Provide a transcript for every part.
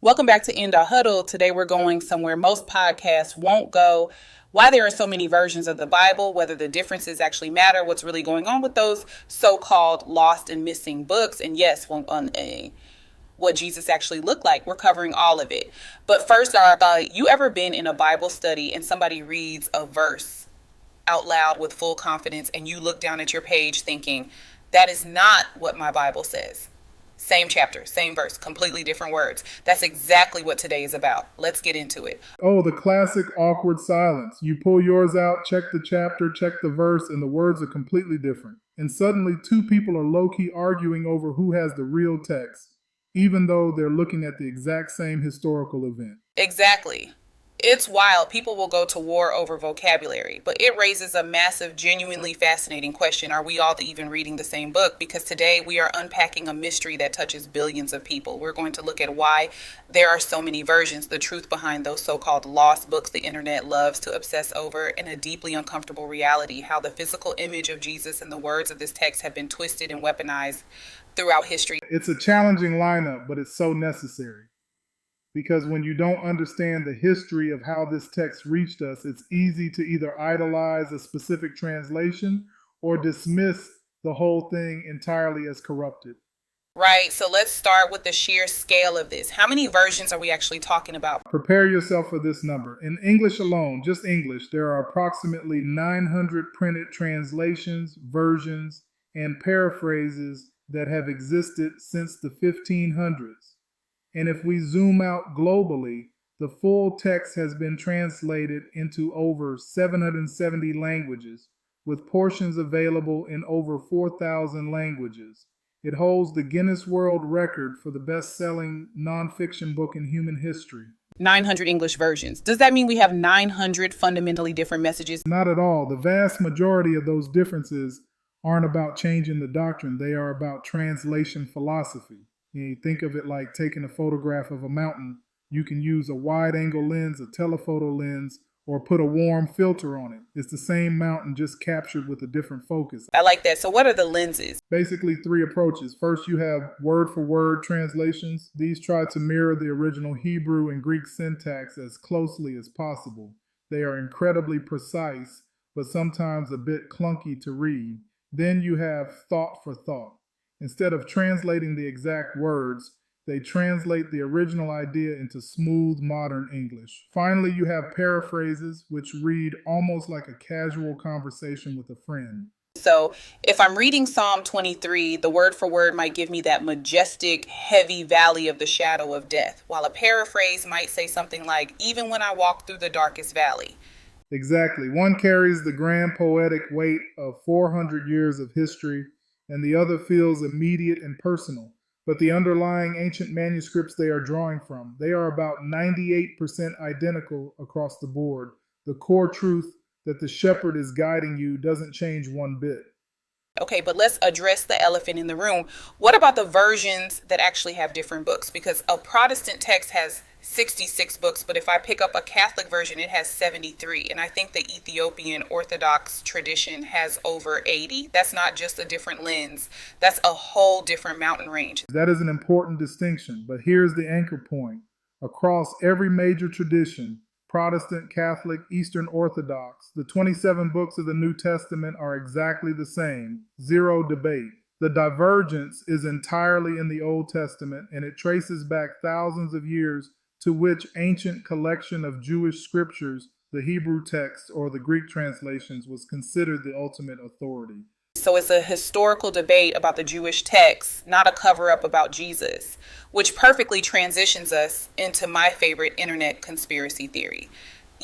Welcome back to End a Huddle. Today we're going somewhere most podcasts won't go. Why there are so many versions of the Bible, whether the differences actually matter, what's really going on with those so-called lost and missing books, and yes, what Jesus actually looked like. We're covering all of it. But first, you ever been in a Bible study and somebody reads a verse out loud with full confidence and you look down at your page thinking, that is not what my Bible says? Same chapter, same verse, completely different words. That's exactly what today is about. Let's get into it. Oh, the classic awkward silence. You pull yours out, check the chapter, check the verse, and the words are completely different. And suddenly, two people are low-key arguing over who has the real text, even though they're looking at the exact same historical event. Exactly. It's wild. People will go to war over vocabulary, but it raises a massive, genuinely fascinating question. Are we all even reading the same book? Because today we are unpacking a mystery that touches billions of people. We're going to look at why there are so many versions, the truth behind those so-called lost books the internet loves to obsess over, and a deeply uncomfortable reality, how the physical image of Jesus and the words of this text have been twisted and weaponized throughout history. It's a challenging lineup, but it's so necessary. Because when you don't understand the history of how this text reached us, it's easy to either idolize a specific translation or dismiss the whole thing entirely as corrupted. Right, so let's start with the sheer scale of this. How many versions are we actually talking about? Prepare yourself for this number. In English alone, just English, there are approximately 900 printed translations, versions, and paraphrases that have existed since the 1500s. And if we zoom out globally, the full text has been translated into over 770 languages, with portions available in over 4,000 languages. It holds the Guinness World Record for the best-selling nonfiction book in human history. 900 English versions. Does that mean we have 900 fundamentally different messages? Not at all. The vast majority of those differences aren't about changing the doctrine. They are about translation philosophy. You think of it like taking a photograph of a mountain. You can use a wide-angle lens, a telephoto lens, or put a warm filter on it. It's the same mountain, just captured with a different focus. I like that. So what are the lenses? Basically, three approaches. First, you have word-for-word translations. These try to mirror the original Hebrew and Greek syntax as closely as possible. They are incredibly precise, but sometimes a bit clunky to read. Then you have thought for thought. Instead of translating the exact words, they translate the original idea into smooth modern English. Finally, you have paraphrases, which read almost like a casual conversation with a friend. So if I'm reading Psalm 23, the word for word might give me that majestic, heavy valley of the shadow of death, while a paraphrase might say something like, even when I walk through the darkest valley. Exactly. One carries the grand poetic weight of 400 years of history, and the other feels immediate and personal. But the underlying ancient manuscripts they are drawing from, they are about 98% identical across the board. The core truth that the shepherd is guiding you doesn't change one bit. Okay, but let's address the elephant in the room. What about the versions that actually have different books? Because a Protestant text has 66 books, but if I pick up a Catholic version, it has 73. And I think the Ethiopian Orthodox tradition has over 80. That's not just a different lens. That's a whole different mountain range. That is an important distinction, but here's the anchor point. Across every major tradition, Protestant, Catholic, Eastern Orthodox, the 27 books of the New Testament are exactly the same. Zero debate. The divergence is entirely in the Old Testament, and it traces back thousands of years to which ancient collection of Jewish scriptures, the Hebrew text or the Greek translations, was considered the ultimate authority. So it's a historical debate about the Jewish text, not a cover-up about Jesus, which perfectly transitions us into my favorite internet conspiracy theory.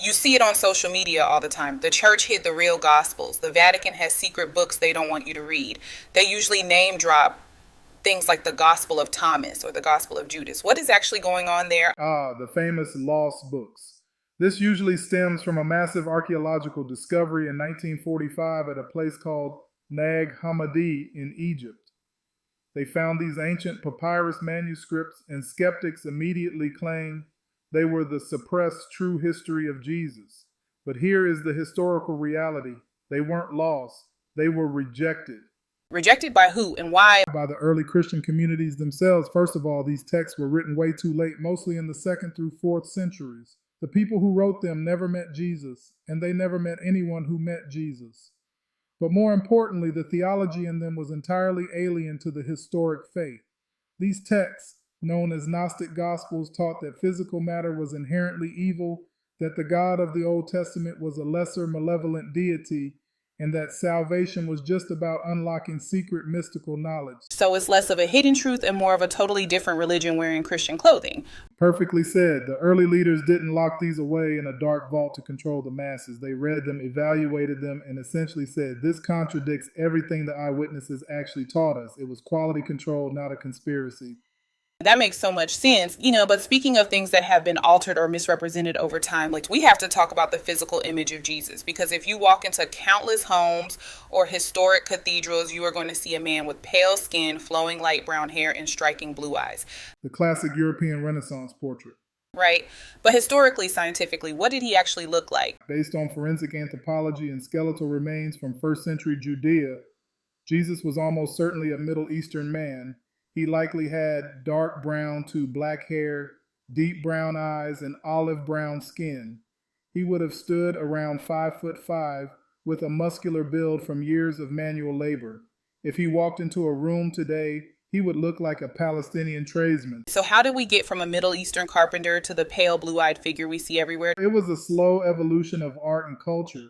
You see it on social media all the time. The church hid the real gospels. The Vatican has secret books they don't want you to read. They usually name drop things like the Gospel of Thomas or the Gospel of Judas. What is actually going on there? The famous lost books. This usually stems from a massive archaeological discovery in 1945 at a place called Nag Hammadi in Egypt. They found these ancient papyrus manuscripts, and skeptics immediately claimed they were the suppressed true history of Jesus. But here is the historical reality. They weren't lost. They were rejected. Rejected by who and why? By the early Christian communities themselves. First of all, these texts were written way too late, mostly in the 2nd through 4th centuries. The people who wrote them never met Jesus, and they never met anyone who met Jesus. But more importantly, the theology in them was entirely alien to the historic faith. These texts, known as Gnostic Gospels, taught that physical matter was inherently evil, that the God of the Old Testament was a lesser malevolent deity, and that salvation was just about unlocking secret mystical knowledge. So it's less of a hidden truth and more of a totally different religion wearing Christian clothing. Perfectly said. The early leaders didn't lock these away in a dark vault to control the masses. They read them, evaluated them, and essentially said, this contradicts everything the eyewitnesses actually taught us. It was quality control, not a conspiracy. That makes so much sense, but speaking of things that have been altered or misrepresented over time, like we have to talk about the physical image of Jesus, because if you walk into countless homes or historic cathedrals, you are going to see a man with pale skin, flowing light brown hair, and striking blue eyes. The classic European Renaissance portrait. Right. But historically, scientifically, what did he actually look like? Based on forensic anthropology and skeletal remains from 1st century Judea, Jesus was almost certainly a Middle Eastern man. He likely had dark brown to black hair, deep brown eyes, and olive brown skin. He would have stood around 5'5" with a muscular build from years of manual labor. If he walked into a room today, he would look like a Palestinian tradesman. So how did we get from a Middle Eastern carpenter to the pale blue-eyed figure we see everywhere? It was a slow evolution of art and culture.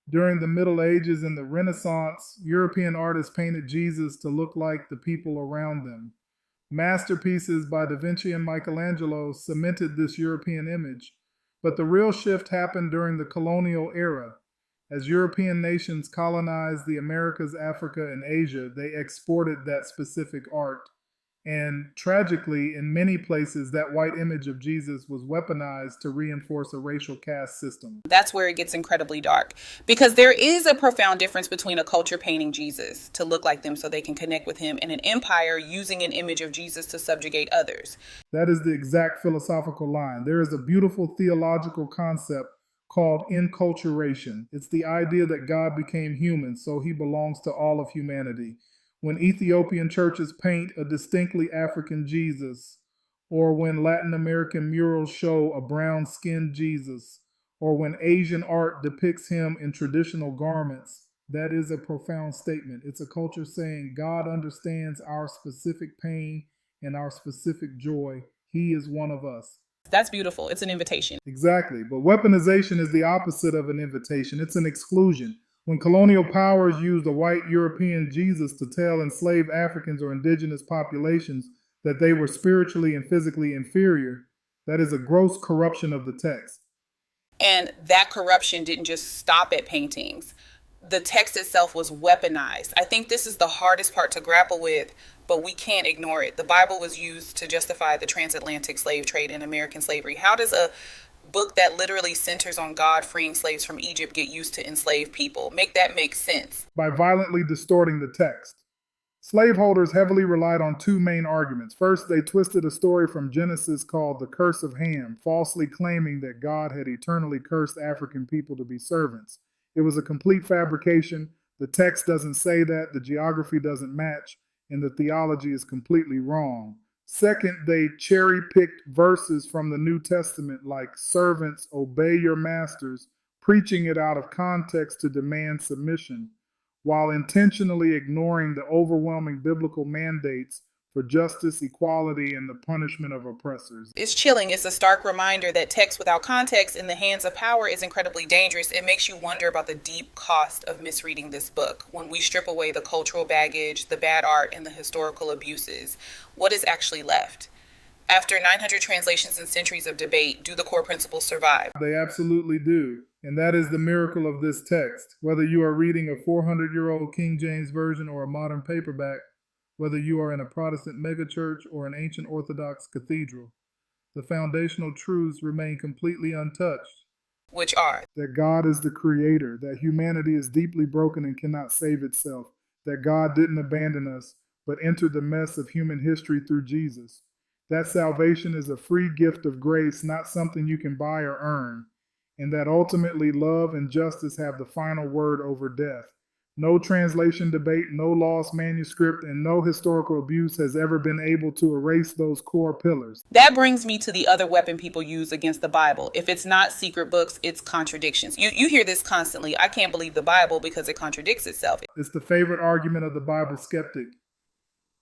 During the Middle Ages and the Renaissance, European artists painted Jesus to look like the people around them. Masterpieces by Da Vinci and Michelangelo cemented this European image, but the real shift happened during the colonial era. As European nations colonized the Americas, Africa, and Asia, they exported that specific art. And tragically, in many places, that white image of Jesus was weaponized to reinforce a racial caste system. That's where it gets incredibly dark, because there is a profound difference between a culture painting Jesus to look like them so they can connect with him and an empire using an image of Jesus to subjugate others. That is the exact philosophical line. There is a beautiful theological concept called enculturation. It's the idea that God became human, so he belongs to all of humanity. When Ethiopian churches paint a distinctly African Jesus, or when Latin American murals show a brown-skinned Jesus, or when Asian art depicts him in traditional garments, that is a profound statement. It's a culture saying God understands our specific pain and our specific joy. He is one of us. That's beautiful. It's an invitation. Exactly. But weaponization is the opposite of an invitation. It's an exclusion. When colonial powers used a white European Jesus to tell enslaved Africans or indigenous populations that they were spiritually and physically inferior, that is a gross corruption of the text. And that corruption didn't just stop at paintings. The text itself was weaponized. I think this is the hardest part to grapple with, but we can't ignore it. The Bible was used to justify the transatlantic slave trade and American slavery. How does a book that literally centers on God freeing slaves from Egypt get used to enslaved people? Make that make sense. By violently distorting the text. Slaveholders heavily relied on two main arguments. First, they twisted a story from Genesis called the Curse of Ham, falsely claiming that God had eternally cursed African people to be servants. It was a complete fabrication. The text doesn't say that, the geography doesn't match, and the theology is completely wrong. Second, they cherry-picked verses from the New Testament like servants, obey your masters, preaching it out of context to demand submission, while intentionally ignoring the overwhelming biblical mandates for justice, equality, and the punishment of oppressors. It's chilling. It's a stark reminder that text without context in the hands of power is incredibly dangerous. It makes you wonder about the deep cost of misreading this book. When we strip away the cultural baggage, the bad art, and the historical abuses, what is actually left? After 900 translations and centuries of debate, do the core principles survive? They absolutely do. And that is the miracle of this text. Whether you are reading a 400-year-old King James Version or a modern paperback, whether you are in a Protestant megachurch or an ancient Orthodox cathedral, the foundational truths remain completely untouched. Which are? That God is the creator, that humanity is deeply broken and cannot save itself, that God didn't abandon us, but entered the mess of human history through Jesus. That salvation is a free gift of grace, not something you can buy or earn, and that ultimately love and justice have the final word over death. No translation debate, no lost manuscript, and no historical abuse has ever been able to erase those core pillars. That brings me to the other weapon people use against the Bible. If it's not secret books, it's contradictions. You hear this constantly. I can't believe the Bible because it contradicts itself. It's the favorite argument of the Bible skeptic.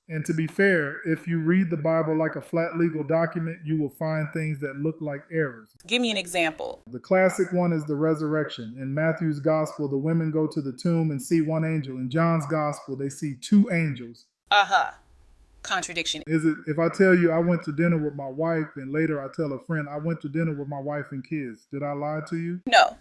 And to be fair, if you read the Bible like a flat legal document, you will find things that look like errors. Give me an example. The classic one is the resurrection. In Matthew's gospel, the women go to the tomb and see one angel. In John's gospel, they see two angels. Contradiction. Is it if I tell you I went to dinner with my wife and later I tell a friend I went to dinner with my wife and kids? Did I lie to you? No.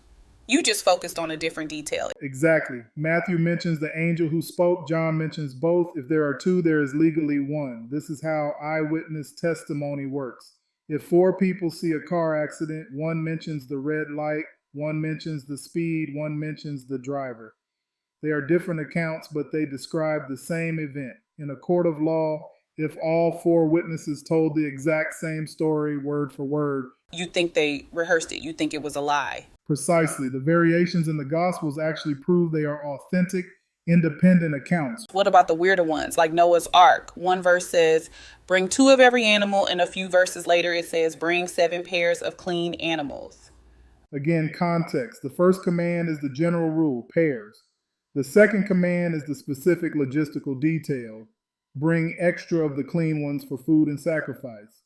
You just focused on a different detail. Exactly. Matthew mentions the angel who spoke. John mentions both. If there are two, there is legally one. This is how eyewitness testimony works. If four people see a car accident, one mentions the red light, one mentions the speed, one mentions the driver. They are different accounts, but they describe the same event. In a court of law, if all four witnesses told the exact same story word for word, you think they rehearsed it. You think it was a lie. Precisely. The variations in the Gospels actually prove they are authentic, independent accounts. What about the weirder ones, like Noah's Ark? One verse says, bring 2 of every animal, and a few verses later it says, bring 7 pairs of clean animals. Again, context. The first command is the general rule, pairs. The second command is the specific logistical detail, bring extra of the clean ones for food and sacrifice.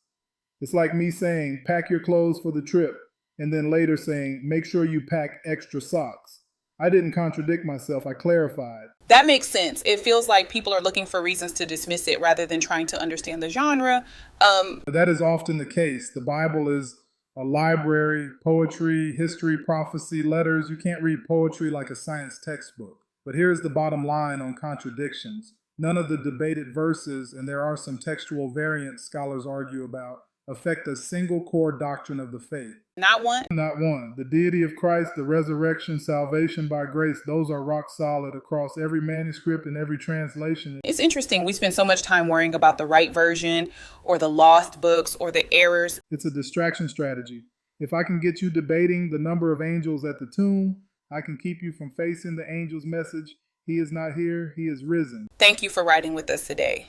It's like me saying, pack your clothes for the trip, and then later saying, make sure you pack extra socks. I didn't contradict myself, I clarified. That makes sense. It feels like people are looking for reasons to dismiss it rather than trying to understand the genre. That is often the case. The Bible is a library, poetry, history, prophecy, letters. You can't read poetry like a science textbook. But here's the bottom line on contradictions. None of the debated verses, and there are some textual variants scholars argue about, affect a single core doctrine of the faith. Not one? Not one. The deity of Christ, the resurrection, salvation by grace, those are rock solid across every manuscript and every translation. It's interesting. We spend so much time worrying about the right version or the lost books or the errors. It's a distraction strategy. If I can get you debating the number of angels at the tomb, I can keep you from facing the angel's message. He is not here. He is risen. Thank you for writing with us today.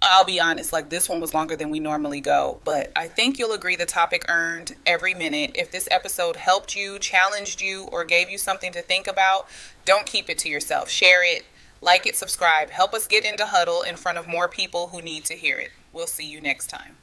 I'll be honest, like this one was longer than we normally go, but I think you'll agree the topic earned every minute. If this episode helped you, challenged you, or gave you something to think about, don't keep it to yourself. Share it, like it, subscribe. Help us get into Huddle in front of more people who need to hear it. We'll see you next time.